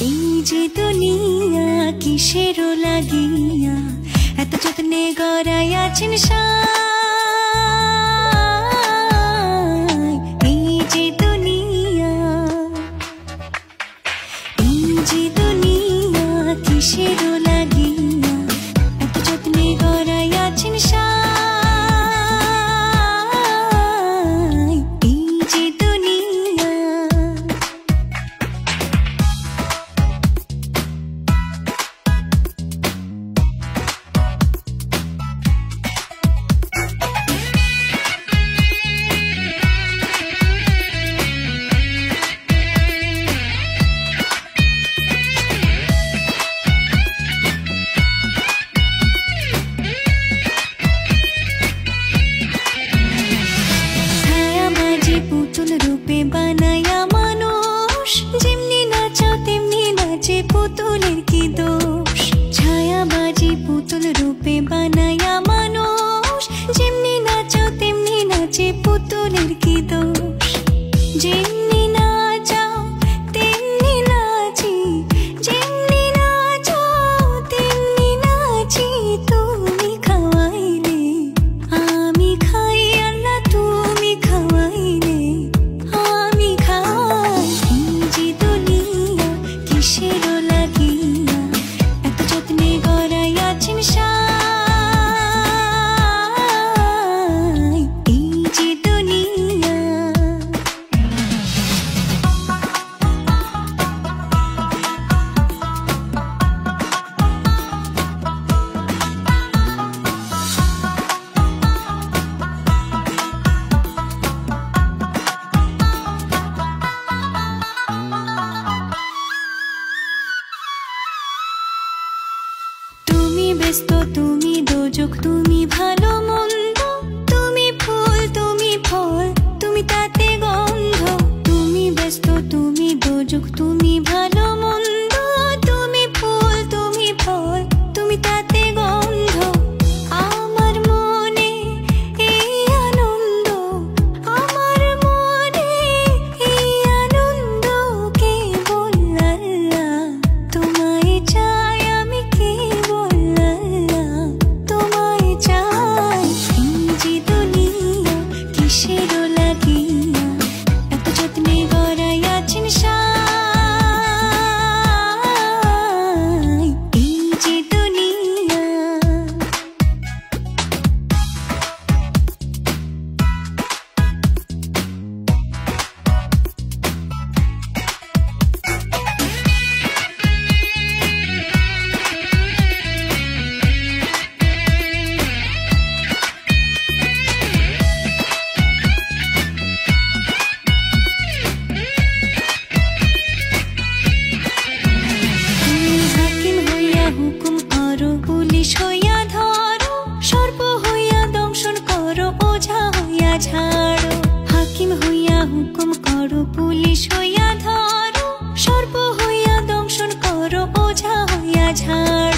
এই যে দুনিয়া কিসের লাগিয়া এত যত্নে গড়াইয়াছেন সাই। এই যে দুনিয়া কিসের লাগিয়া এত যত্নে গড়াইয়াছেন সাই। এই যে দুনিয়া পুতুল রূপে বানায়া মানুষ, যেমনি নাচাও তেমনি নাচে পুতুলের কি দোষ। ছায়াবাজি পুতুল রূপে বানায়া মানুষ, যেমনি নাচাও তেমনি নাচে পুতুলের কি দোষ। যেমনি নাচাও তেমনি নাচি, যেমনি নাচাও তেমনি নাচি। তুমি খাওয়াইলে আমি খাই, আল্লাহ তুমি খাওয়াইলে আমি খাই। এই যে দুনিয়া কিসের লাগিয়া এত যত্নে গড়াইয়াছেন সাই। এই যে দুনিয়া তুমি ব্যস্ত, তুমি দোজক, তুমি ভালো মন্দ, তুমি ফুল, তুমি ফল, তুমি তাতে গন্ধ। তুমি ব্যস্ত, তুমি দোজক, তুমি ভালো মন্দ, তুমি ফুল, তুমি ফল, তুমি তাতে গন্ধ। আমার মনে এই আনন্দ, আমার মনে এই আনন্দ, কেবল আল্লাহ তোমায় চাই, আমি কেবল আল্লাহ তোমায় চাই। এই যে দুনিয়া কিসের লাগিয়া এত যত্নে গড়াইয়াছেন সাই। এই যে দুনিয়া হাকিম হইয়া হুকুম করো, পুলিশ হইয়া ধরো, সর্প হইয়া দংশন করো, ওঝা হইয়া ঝাড়ো। হাকিম হইয়া হুকুম করো, পুলিশ হইয়া ধরো, সর্প হইয়া দংশন করো, ওঝা হইয়া ঝাড়ো।